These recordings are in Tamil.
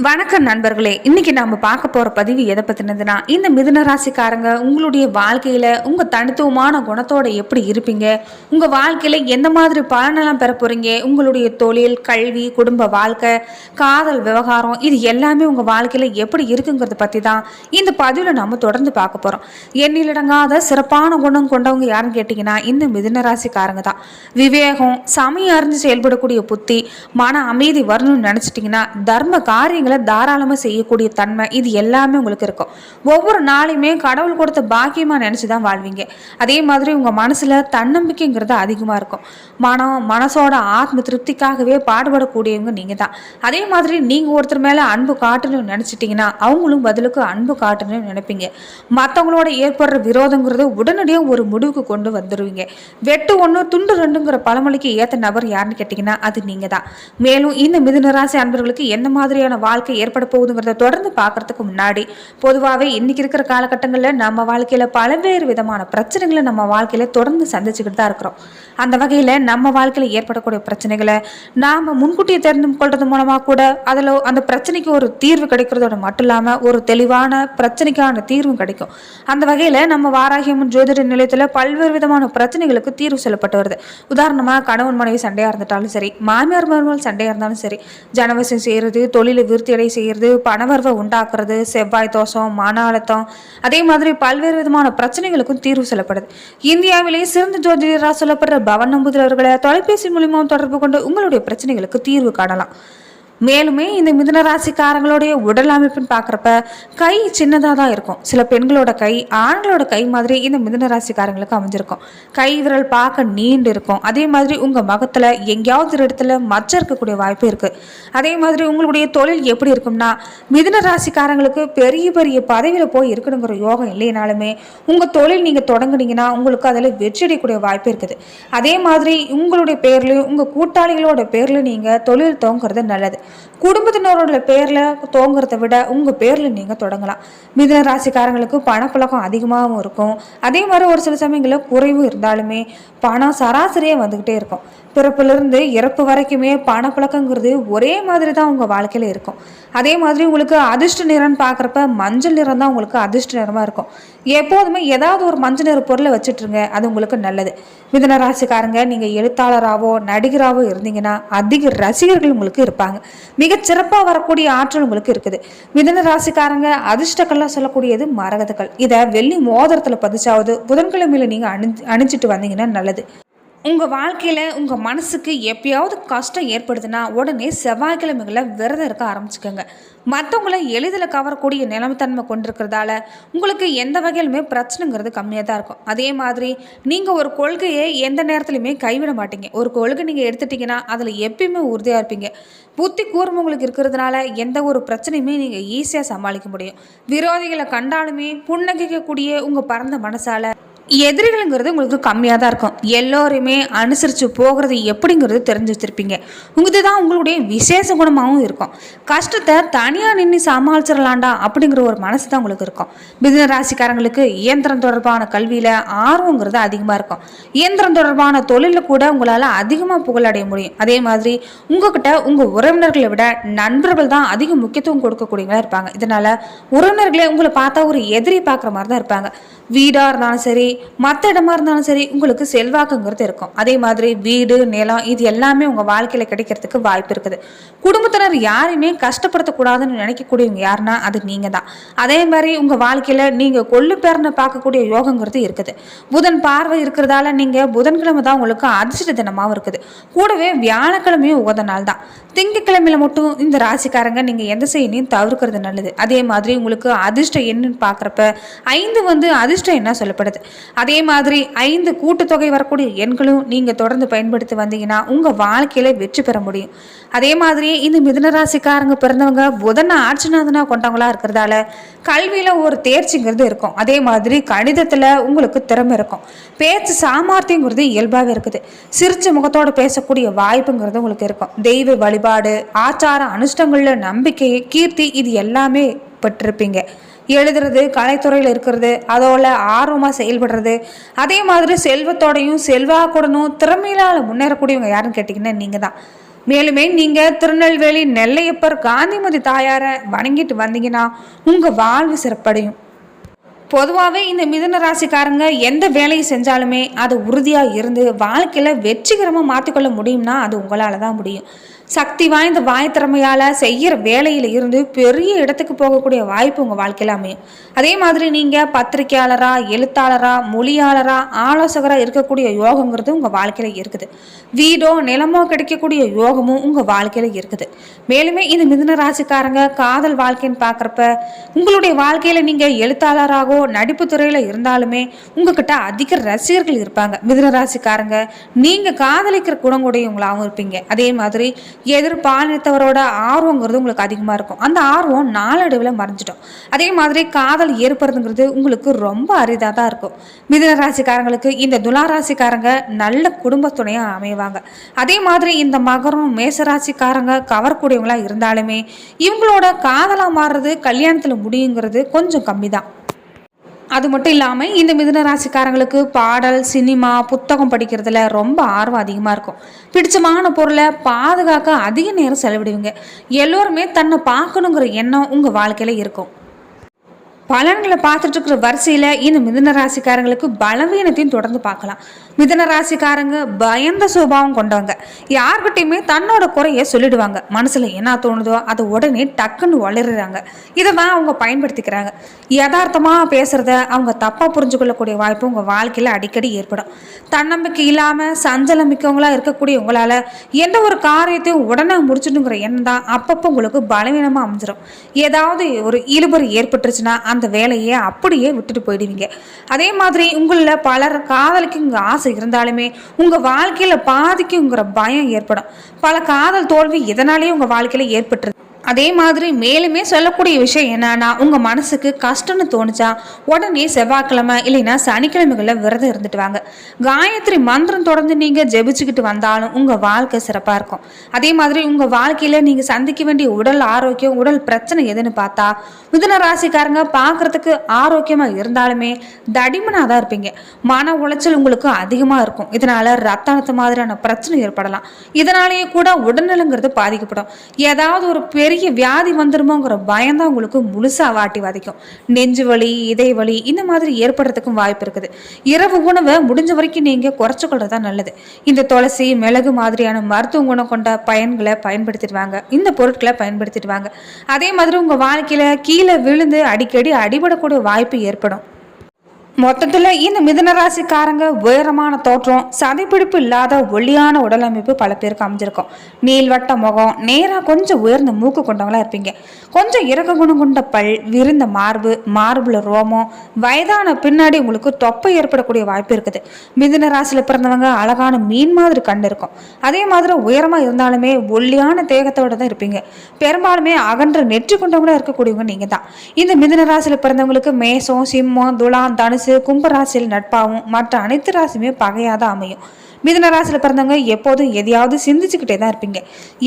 வணக்கம் நண்பர்களே, இன்னைக்கு நாம பார்க்க போற பதிவு எதை பத்தினதுன்னா, இந்த மிதுன ராசிக்காரங்க உங்களுடைய வாழ்க்கையில உங்க தனித்துவமான குணத்தோட எப்படி இருப்பீங்க, உங்க வாழ்க்கையில எந்த மாதிரி பலனெல்லாம் பெற போறீங்க, உங்களுடைய தொழில், கல்வி, குடும்ப வாழ்க்கை, காதல் விவகாரம் இது எல்லாமே உங்க வாழ்க்கையில எப்படி இருக்குங்கிறத பத்தி தான் இந்த பதிவுல நாம தொடர்ந்து பார்க்க போறோம். எண்ணிலடங்காத சிறப்பான குணம் கொண்டவங்க யாருன்னு கேட்டீங்கன்னா இந்த மிதுன ராசிக்காரங்க தான். விவேகம், சமயம் அறிஞ்சு செயல்படக்கூடிய புத்தி, மன அமைதி வரணும்னு நினைச்சிட்டீங்கன்னா தர்ம காரியங்கள் தாராளமாக செய்யக்கூடிய தன்மை இது எல்லாமே உங்களுக்கு இருக்கும். ஒவ்வொரு நாளையுமே கடவுள் கொடுத்த பாக்கியமாக நினச்சி தான் வாழ்வீங்க. அதே மாதிரி உங்கள் மனசில் தன்னம்பிக்கைங்கிறது அதிகமாக இருக்கும். மனசோட ஆத்ம திருப்திக்காகவே பாடுபடக்கூடியவங்க நீங்கள் தான். அதே மாதிரி நீங்கள் ஒருத்தர் மேலே அன்பு காட்டணும்னு நினச்சிட்டிங்கன்னா அவங்களும் பதிலுக்கு அன்பு காட்டணும்னு நினைப்பீங்க. மற்றவங்களோட ஏற்படுற விரோதங்கிறது உடனடியாக ஒரு முடிவுக்கு கொண்டு வந்துடுவீங்க. வெட்டு ஒன்று துண்டு ரெண்டுங்கிற பழமொழிக்கு ஏற்ற நபர் யாருன்னு கேட்டிங்கன்னா அது நீங்கள் தான். மேலும் இந்த மிதுன ராசி அன்பர்களுக்கு எந்த மாதிரியான வாழ்க்கை ஏற்பட போகுதுங்கிறத தொடர்ந்து பார்க்கறதுக்கு முன்னாடி பொதுவாகவே இன்னைக்கு இருக்கிற காலகட்டங்களில் நம்ம வாழ்க்கையில பல்வேறு விதமான பிரச்சனைகளை நம்ம வாழ்க்கையில தொடர்ந்து சந்திச்சுக்கிட்டு தான் இருக்கிறோம். அந்த வகையில் நம்ம வாழ்க்கையில் ஏற்படக்கூடிய பிரச்சனைகளை நாம் முன்கூட்டியே தெரிந்து கொள்றது மூலமாக கூட அதில் அந்த பிரச்சனைக்கு ஒரு தீர்வு கிடைக்கிறதோட மட்டும் இல்லாமல் ஒரு தெளிவான பிரச்சனைக்கான தீர்வும் கிடைக்கும். அந்த வகையில் நம்ம வாராகியம்மன் ஜோதிட நிலையத்தில் பல்வேறு விதமான பிரச்சனைகளுக்கு தீர்வு சொல்லப்பட்டு வருது. உதாரணமாக கணவன் மனைவி சண்டையாக இருந்துட்டாலும் சரி, மாமியார் மருமகள் சண்டையாக இருந்தாலும் சரி, ஜனவசம் செய்கிறது, தொழிலை விருத்தியடை செய்கிறது, பணவரவை உண்டாக்குறது, செவ்வாய் தோஷம், மன அழுத்தம், அதே மாதிரி பல்வேறு விதமான பிரச்சனைகளுக்கும் தீர்வு சொல்லப்படுது. இந்தியாவிலேயே சிறந்த ஜோதிடராக சொல்லப்படுற பவன் நம்பூதிரி தொலைபேசி மூலியமாக தொடர்பு கொண்டு உங்களுடைய பிரச்சனைகளுக்கு தீர்வு காணலாம். மேலுமே இந்த மிதுன ராசிக்காரங்களுடைய உடல் அமைப்புன்னு பார்க்குறப்ப கை சின்னதாக தான் இருக்கும். சில பெண்களோட கை ஆண்களோட கை மாதிரி இந்த மிதுன ராசிக்காரங்களுக்கு அமைஞ்சிருக்கும். கை விரல் பார்க்க நீண்டு இருக்கும். அதே மாதிரி உங்கள் முகத்தில் எங்கேயாவது ஒரு இடத்துல மச்சம் இருக்கக்கூடிய வாய்ப்பு இருக்குது. அதே மாதிரி உங்களுடைய தொழில் எப்படி இருக்கும்னா, மிதுன ராசிக்காரங்களுக்கு பெரிய பெரிய பதவியில் போய் இருக்கணுங்கிற யோகம் இல்லைனாலுமே உங்கள் தொழில் நீங்கள் தொடங்குனீங்கன்னா உங்களுக்கு அதில் வெற்றியடையக்கூடிய வாய்ப்பு இருக்குது. அதே மாதிரி உங்களுடைய பேர்லையும் உங்கள் கூட்டாளிகளோட பேர்லையும் நீங்கள் தொழில் துவங்குறது நல்லது. குடும்பத்தினரோட பேர்ல தோங்குறத விட உங்க பேர்ல நீங்க தொடங்கலாம். மிதுன ராசிக்காரங்களுக்கு பணப்புழக்கம் அதிகமாகவும் இருக்கும். அதே மாதிரி ஒரு சில சமயங்களில் குறைவு இருந்தாலுமே பணம் சராசரியாக வந்துக்கிட்டே இருக்கும். பிறப்பிலிருந்து இறப்பு வரைக்குமே பணப்புழக்கங்கிறது ஒரே மாதிரி தான் உங்கள் வாழ்க்கையில் இருக்கும். அதே மாதிரி உங்களுக்கு அதிர்ஷ்ட நிறம்னு பார்க்குறப்ப மஞ்சள் நிறம் தான் உங்களுக்கு அதிர்ஷ்ட நிறமாக இருக்கும். எப்போதுமே ஏதாவது ஒரு மஞ்சள் நிற பொருளை வச்சுட்ருங்க, அது உங்களுக்கு நல்லது. மிதுன ராசிக்காரங்க நீங்கள் எழுத்தாளராகவோ நடிகராகவோ இருந்தீங்கன்னா அதிக ரசிகர்கள் உங்களுக்கு இருப்பாங்க. மிகச்சிறப்பாக வரக்கூடிய ஆற்றல் உங்களுக்கு இருக்குது. மிதுன ராசிக்காரங்க அதிர்ஷ்டக்கள்லாம் சொல்லக்கூடியது மரகதக்கல். இதை வெள்ளி மோதிரத்தில் பதிச்சாவது புதன்கிழமையில நீங்கள் அணிஞ்சிட்டு வந்தீங்கன்னா நல்லது. உங்கள் வாழ்க்கையில் உங்கள் மனசுக்கு எப்பயாவது கஷ்டம் ஏற்படுதுன்னா உடனே செவ்வாய்க்கிழமைகளில் விரதம் இருக்க ஆரம்பிச்சுக்கோங்க. மற்றவங்கள எளிதில் கவரக்கூடிய நிலைமைத்தன்மை கொண்டிருக்கிறதால உங்களுக்கு எந்த வகையிலுமே பிரச்சனைங்கிறது கம்மியாக தான் இருக்கும். அதே மாதிரி நீங்கள் ஒரு கொள்கையை எந்த நேரத்துலையுமே கைவிட மாட்டீங்க. ஒரு கொள்கை நீங்கள் எடுத்துட்டிங்கன்னா அதில் எப்பயுமே உறுதியாக இருப்பீங்க. புத்தி கூர்மை உங்களுக்கு இருக்கிறதுனால எந்த ஒரு பிரச்சனையுமே நீங்கள் ஈஸியாக சமாளிக்க முடியும். விரோதிகளை கண்டாலுமே புன்னகைக்கக்கூடிய உங்கள் பரந்த மனசால் எதிரிகளுங்கிறது உங்களுக்கு கம்மியாக தான் இருக்கும். எல்லோருமே அனுசரித்து போகிறது எப்படிங்கிறது தெரிஞ்சு வச்சுருப்பீங்க. இதுதான் உங்களுடைய விசேஷ குணமாகவும் இருக்கும். கஷ்டத்தை தனியாக நின்று சமாளிச்சிடலாண்டா அப்படிங்கிற ஒரு மனசு தான் உங்களுக்கு இருக்கும். மிதுன ராசிக்காரங்களுக்கு இயந்திரம் தொடர்பான கல்வியில் ஆர்வங்கிறது அதிகமாக இருக்கும். இயந்திரம் தொடர்பான தொழிலில் கூட உங்களால் அதிகமாக புகழடைய முடியும். அதே மாதிரி உங்ககிட்ட உங்கள் உறவினர்களை விட நண்பர்கள் தான் அதிக முக்கியத்துவம் கொடுக்கக்கூடியவங்களா இருப்பாங்க. இதனால் உறவினர்களே உங்களை பார்த்தா ஒரு எதிரி பார்க்குற மாதிரி தான் இருப்பாங்க. வீடாக இருந்தாலும் சரி, மற்ற இடமா இருந்தாலும் சரி, உங்களுக்கு செல்வாக்குங்கிறது இருக்கும். அதே மாதிரி வீடு, நிலம் இது எல்லாமே உங்கள் வாழ்க்கையில் கிடைக்கிறதுக்கு வாய்ப்பு இருக்குது. குடும்பத்தினர் யாரையுமே கஷ்டப்படுத்தக்கூடாதுன்னு நினைக்கக்கூடியவங்க யாருன்னா அது நீங்கள் தான். அதே மாதிரி உங்கள் வாழ்க்கையில் நீங்கள் கொள்ளு பேரனை பார்க்கக்கூடிய யோகங்கிறது இருக்குது. புதன் பார்வை இருக்கிறதால நீங்கள் புதன்கிழமை தான் உங்களுக்கு அதிர்ஷ்ட தினமாகவும் இருக்குது. கூடவே வியாழக்கிழமையும் உகந்த நாள் தான். திங்கக்கிழமையில மட்டும் இந்த ராசிக்காரங்க நீங்கள் எந்த செய்யணும் தவிர்க்கிறது நல்லது. அதே மாதிரி உங்களுக்கு அதிர்ஷ்டம் என்னன்னு பார்க்குறப்ப 5 அதிர்ஷ்டம் என்ன சொல்லப்படுது. அதே மாதிரி 5 கூட்டுத்தொகை வரக்கூடிய எண்களும் நீங்கள் தொடர்ந்து பயன்படுத்தி வந்தீங்கன்னா உங்கள் வாழ்க்கையில வெற்றி பெற முடியும். அதே மாதிரி இந்த மிதுன ராசிக்காரங்க பிறந்தவங்க புதன் ஆட்சிநாதனா கொண்டவங்களா இருக்கிறதால கல்வியில் ஒரு தேர்ச்சிங்கிறது இருக்கும். அதே மாதிரி கணிதத்தில் உங்களுக்கு திறமை இருக்கும். பேச்சு சாமர்த்தியங்கிறது இயல்பாகவே இருக்குது. சிரிச்ச முகத்தோடு பேசக்கூடிய வாய்ப்புங்கிறது உங்களுக்கு இருக்கும். தெய்வ வழிபாடு, ஆச்சார அனுஷ்டங்களில் நம்பிக்கை, கீர்த்தி இது எல்லாமே பெற்றிருப்பீங்க. எழுதுறது, கலைத்துறையில் இருக்கிறது, அதோட ஆர்வமாக செயல்படுறது, அதே மாதிரி செல்வத்தோடையும் செல்வாக்குடனும் திறமையிலால் முன்னேறக்கூடியவங்க யாருன்னு கேட்டிங்கன்னா நீங்கள் தான். மேலுமே நீங்க திருநெல்வேலி நெல்லையப்பர் காந்திமதி தாயாரை வணங்கிட்டு வந்தீங்கன்னா உங்க வாழ்வு சிறப்படையும். பொதுவாகவே இந்த மிதுன ராசிக்காரங்க எந்த வேலையை செஞ்சாலுமே அது உறுதியாக இருந்து வாழ்க்கையில் வெற்றிகரமாக மாற்றிக்கொள்ள முடியும்னா அது உங்களால் தான் முடியும். சக்தி வாய்ந்த வாய்த்திறமையால் செய்கிற வேலையில் இருந்து பெரிய இடத்துக்கு போகக்கூடிய வாய்ப்பு உங்கள் வாழ்க்கையில் அமையும். அதே மாதிரி நீங்கள் பத்திரிகையாளராக, எழுத்தாளராக, மொழியாளராக, ஆலோசகராக இருக்கக்கூடிய யோகங்கிறது உங்கள் வாழ்க்கையில் இருக்குது. வீடோ நிலமோ கிடைக்கக்கூடிய யோகமும் உங்கள் வாழ்க்கையில் இருக்குது. மேலுமே இந்த மிதுன ராசிக்காரங்க காதல் வாழ்க்கைன்னு பார்க்குறப்ப உங்களுடைய வாழ்க்கையில் நீங்கள் எழுத்தாளராகவோ நடிப்பு துறையில் இருந்தாலுமே உங்ககிட்ட அதிக ரசிகர்கள் இருப்பாங்க. மிதுன ராசிக்காரங்க நீங்கள் காதலிக்கிற குணங்குடையவங்களாகவும் இருப்பீங்க. அதே மாதிரி எதிர்பாலினத்தவரோட ஆர்வங்கிறது உங்களுக்கு அதிகமாக இருக்கும். அந்த ஆர்வம் நாளடைவில் மறைஞ்சிடும். அதே மாதிரி காதல் ஏற்படுறதுங்கிறது உங்களுக்கு ரொம்ப அரிதாக தான் இருக்கும். மிதுன ராசிக்காரங்களுக்கு இந்த துலா ராசிக்காரங்க நல்ல குடும்ப துணையாக அமைவாங்க. அதே மாதிரி இந்த மகரம் மேசராசிக்காரங்க கவரக்கூடியவங்களா இருந்தாலுமே இவங்களோட காதலாக மாறுறது கல்யாணத்தில் முடியுங்கிறது கொஞ்சம் கம்மி தான். அது மட்டும் இல்லாமல் இந்த மிதுன ராசிக்காரங்களுக்கு பாடல், சினிமா, புத்தகம் படிக்கிறதுல ரொம்ப ஆர்வம் அதிகமாக இருக்கும். பிடிச்சமான பொருளை பாதுகாக்க அதிக நேரம் செலவிடுவீங்க. எல்லோருமே தன்னை பார்க்கணுங்கிற எண்ணம் உங்கள் வாழ்க்கையில் இருக்கும். பலன்களை பார்த்துட்டு இருக்கிற வரிசையில் இந்த மிதுன ராசிக்காரங்களுக்கு பலவீனத்தையும் தொடர்ந்து பார்க்கலாம். மிதுன ராசிக்காரங்க பயந்த சுபாவம் கொண்டவங்க. யார்கிட்டையுமே தன்னோட குறைய சொல்லிடுவாங்க. மனசில் என்ன தோணுதோ அதை உடனே டக்குன்னு வளர்றாங்க. இதை தான் அவங்க பயன்படுத்திக்கிறாங்க. யதார்த்தமாக பேசுகிறத அவங்க தப்பாக புரிஞ்சு கொள்ளக்கூடிய வாய்ப்பு உங்கள் வாழ்க்கையில் அடிக்கடி ஏற்படும். தன்னம்பிக்கை இல்லாமல் சஞ்சலம் மிக்கவங்களாக இருக்கக்கூடிய உங்களால் எந்த ஒரு காரியத்தையும் உடனே முடிச்சுடுங்கிற எண்ணம் தான் அப்பப்போ உங்களுக்கு பலவீனமாக அமைஞ்சிடும். ஏதாவது ஒரு இழுபறி ஏற்பட்டுருச்சுன்னா அந்த வேலையை அப்படியே விட்டுட்டு போயிடுவீங்க. அதே மாதிரி உங்களில் பலர் காதலுக்கு இங்கே ஆசை இருந்தாலுமே உங்கள் வாழ்க்கையில் பாதிக்குங்கிற பயம் ஏற்படும். பல காதல் தோல்வி இதனாலேயே உங்கள் வாழ்க்கையில் ஏற்பட்டுருது. அதே மாதிரி மேலுமே சொல்லக்கூடிய விஷயம் என்னன்னா, உங்கள் மனசுக்கு கஷ்டம்னு தோணுச்சா உடனே செவ்வாய்க்கிழமை இல்லைன்னா சனிக்கிழமைகளில் விரதம் இருந்துட்டு வாங்க. காயத்ரி மந்திரம் தொடர்ந்து நீங்கள் ஜெபிச்சுக்கிட்டு வந்தாலும் உங்கள் வாழ்க்கை சிறப்பாக இருக்கும். அதே மாதிரி உங்கள் வாழ்க்கையில் நீங்கள் சந்திக்க வேண்டிய உடல் ஆரோக்கியம், உடல் பிரச்சனை எதுன்னு பார்த்தா மிதுன ராசிக்காரங்க பார்க்குறதுக்கு ஆரோக்கியமாக இருந்தாலுமே தடிமனாக தான் இருப்பீங்க. மன உளைச்சல் உங்களுக்கு அதிகமாக இருக்கும். இதனால் ரத்த அழுத்த மாதிரியான பிரச்சனை ஏற்படலாம். இதனாலேயே கூட உடல்நலங்கிறது பாதிக்கப்படும். ஏதாவது ஒரு பெரிய வியாதி வந்துருமோங்கிற பயம்தான் உங்களுக்கு முழுசா வாட்டி வதைக்கும். நெஞ்சு வலி, இதய வலி இந்த மாதிரி ஏற்படுறதுக்கும் வாய்ப்பு இருக்குது. இரவு உணவை முடிஞ்ச வரைக்கும் நீங்க குறைச்சு கொள்றதா நல்லது. இந்த துளசி, மிளகு மாதிரியான மருத்துவ குணம் கொண்ட பயன்களை பயன்படுத்திடுவாங்க. இந்த பொருட்களை பயன்படுத்திடுவாங்க. அதே மாதிரி உங்க வாழ்க்கையில கீழே விழுந்து அடிக்கடி அடிபடக்கூடிய வாய்ப்பு ஏற்படும். மொத்தத்தில் இந்த மிதுன ராசிக்காரங்க உயரமான தோற்றம், சதைப்பிடிப்பு இல்லாத ஒல்லியான உடலமைப்பு பல பேருக்கு அமைஞ்சிருக்கும். நீள்வட்ட முகம், நேராக கொஞ்சம் உயர்ந்த மூக்கு கொண்டவங்களா இருப்பீங்க. கொஞ்சம் இறக்க குணம் கொண்ட பல், விருந்த மார்புல ரோமம், வயதான பின்னாடி உங்களுக்கு தொப்பை ஏற்படக்கூடிய வாய்ப்பு இருக்குது. மிதுன ராசியில் பிறந்தவங்க அழகான மீன் மாதிரி கண்டு இருக்கும். அதே மாதிரி உயரமாக இருந்தாலுமே ஒல்லியான தேகத்தோட தான் இருப்பீங்க. பெரும்பாலுமே அகன்ற நெற்றி கொண்டவங்களா இருக்கக்கூடியவங்க நீங்கள் தான். இந்த மிதுன ராசியில் பிறந்தவங்களுக்கு மேசம், சிம்மம், துலாம், தனுசு, கும்பராசியில் நட்பாகவும் மற்ற அனைத்து ராசியுமே பகையாதான் அமையும். மிதுன ராசியில் பிறந்தவங்க எப்போதும் எதையாவது சிந்திச்சுக்கிட்டே தான் இருப்பீங்க.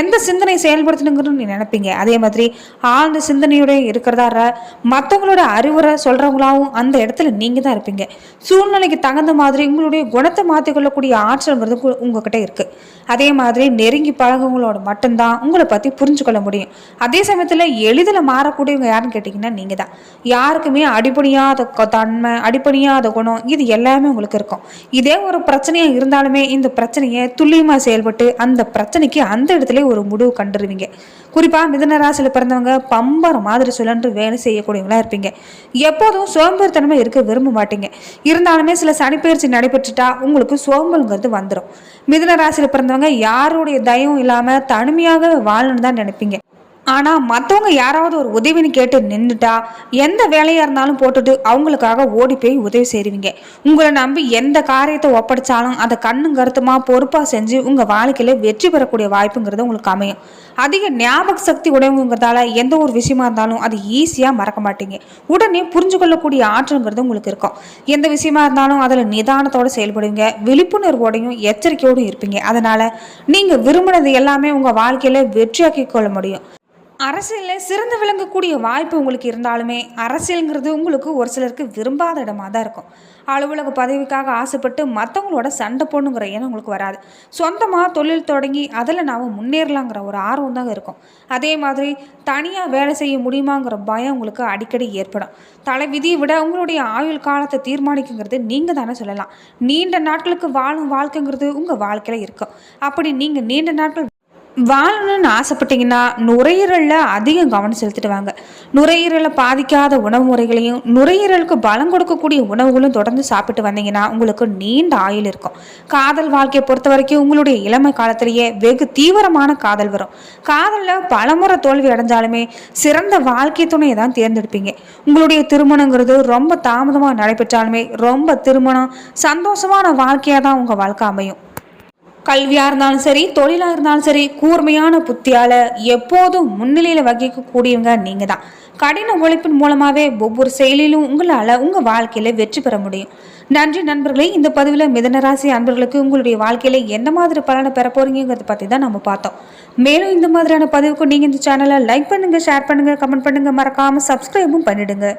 எந்த சிந்தனை செயல்படுத்தணுங்கிறது நீ நினைப்பீங்க. அதே மாதிரி ஆழ்ந்த சிந்தனையோட இருக்கிறதா மற்றவங்களோட அறிவுரை சொல்றவங்களாவும் அந்த இடத்துல நீங்க தான் இருப்பீங்க. சூழ்நிலைக்கு தகுந்த மாதிரி உங்களுடைய குணத்தை மாற்றிக்கொள்ளக்கூடிய ஆற்றல்ங்கிறது உங்ககிட்ட இருக்கு. அதே மாதிரி நெருங்கி பழகுங்களோட மட்டும்தான் உங்களை பற்றி புரிஞ்சு கொள்ள முடியும். அதே சமயத்தில் எளிதில் மாறக்கூடியவங்க யாருன்னு கேட்டிங்கன்னா நீங்கள் தான். யாருக்குமே அடிப்படையாத தன்மை, அடிப்படையாத குணம் இது எல்லாமே உங்களுக்கு இருக்கும். இதே ஒரு பிரச்சனையாக இருந்தாலுமே இந்த பிரச்சனையை துல்லியமாக செயல்பட்டு அந்த பிரச்சனைக்கு அந்த இடத்துல ஒரு முடிவு கண்டுருவீங்க. குறிப்பாக மிதுன ராசியில் பிறந்தவங்க பம்பரம் மாதிரி சுழன்று வேலை செய்யக்கூடியவங்களா இருப்பீங்க. எப்போதும் சோம்பேறித்தனமே இருக்க விரும்ப மாட்டீங்க. இருந்தாலுமே சில சனிப்பெயர்ச்சி நடைபெற்றுட்டா உங்களுக்கு சோம்பல்ங்கிறது வந்துடும். மிதுன ராசியில் பிறந்தவங்க யாருடைய தயவும் இல்லாமல் தனிமையாக வாழணும்னு தான் நினைப்பீங்க. ஆனால் மற்றவங்க யாராவது ஒரு உதவின்னு கேட்டு நின்றுட்டா எந்த வேலையாக இருந்தாலும் போட்டுட்டு அவங்களுக்காக ஓடி போய் உதவி செய்வீங்க. உங்களை நம்பி எந்த காரியத்தை ஒப்படைச்சாலும் அதை கண்ணும் கருத்துமா பொறுப்பாக செஞ்சு உங்கள் வாழ்க்கையில் வெற்றி பெறக்கூடிய வாய்ப்புங்கிறது உங்களுக்கு அமையும். அதிக ஞாபக சக்தி உடையவங்கிறதால எந்த ஒரு விஷயமா இருந்தாலும் அது ஈஸியாக மறக்க மாட்டீங்க. உடனே புரிஞ்சு கொள்ளக்கூடிய ஆற்றல்ங்கிறது உங்களுக்கு இருக்கும். எந்த விஷயமா இருந்தாலும் அதில் நிதானத்தோடு செயல்படுவீங்க. விழிப்புணர்வோடையும் எச்சரிக்கையோடும் இருப்பீங்க. அதனால் நீங்கள் விரும்பினது எல்லாமே உங்கள் வாழ்க்கையில் வெற்றியாக்கி கொள்ள முடியும். அரசியலில் சிறந்து விளங்கக்கூடிய வாய்ப்பு உங்களுக்கு இருந்தாலுமே அரசியலுங்கிறது உங்களுக்கு ஒரு சிலருக்கு விரும்பாத இடமா தான் இருக்கும். அலுவலக பதவிக்காக ஆசைப்பட்டு மற்றவங்களோட சண்டை போடணுங்கிற எண்ணம் உங்களுக்கு வராது. சொந்தமாக தொழில் தொடங்கி அதில் நாம் முன்னேறலாங்கிற ஒரு ஆர்வம் தாங்க இருக்கும். அதே மாதிரி தனியாக வேலை செய்ய முடியுமாங்கிற பயம் உங்களுக்கு அடிக்கடி ஏற்படும். தலை விதியை விட உங்களுடைய ஆயுள் காலத்தை தீர்மானிக்குங்கிறது நீங்கள் தானே சொல்லலாம். நீண்ட நாட்களுக்கு வாழும் வாழ்க்கைங்கிறது உங்கள் வாழ்க்கையில் இருக்கும். அப்படி நீங்கள் நீண்ட நாட்கள் வாழணும்னு ஆசைப்பட்டீங்கன்னா நுரையீரலில் அதிகம் கவனம் செலுத்திட்டு வாங்க. நுரையீரலை பாதிக்காத உணவு முறைகளையும் நுரையீரலுக்கு பலம் கொடுக்கக்கூடிய உணவுகளும் தொடர்ந்து சாப்பிட்டு வந்தீங்கன்னா உங்களுக்கு நீண்ட ஆயுள் இருக்கும். காதல் வாழ்க்கையை பொறுத்த வரைக்கும் உங்களுடைய இளமை காலத்திலேயே வெகு தீவிரமான காதல் வரும். காதலில் பலமுறை தோல்வி அடைஞ்சாலுமே சிறந்த வாழ்க்கை துணையை தான் தேர்ந்தெடுப்பீங்க. உங்களுடைய திருமணங்கிறது ரொம்ப தாமதமாக நடைபெற்றாலுமே ரொம்ப திருமணம் சந்தோஷமான வாழ்க்கையாக தான் உங்கள் வாழ்க்கை அமையும். கல்வியாக இருந்தாலும் சரி, தொழிலாக இருந்தாலும் சரி, கூர்மையான புத்தியால் எப்போதும் முன்னிலையில் வகிக்கக்கூடியவங்க நீங்கள் தான். கடின உழைப்பின் மூலமாகவே ஒவ்வொரு செயலிலும் உங்களால் உங்கள் வாழ்க்கையில் வெற்றி பெற முடியும். நன்றி நண்பர்களே. இந்த பதிவில் மிதுனராசி அன்பர்களுக்கு உங்களுடைய வாழ்க்கையில் என்ன மாதிரி பலனை பெற போகிறீங்கிறத பற்றி தான் நம்ம பார்த்தோம். மேலும் இந்த மாதிரியான பதிவுக்கு நீங்கள் இந்த சேனலை லைக் பண்ணுங்கள், ஷேர் பண்ணுங்கள், கமெண்ட் பண்ணுங்கள், மறக்காமல் சப்ஸ்கிரைபும் பண்ணிவிடுங்க.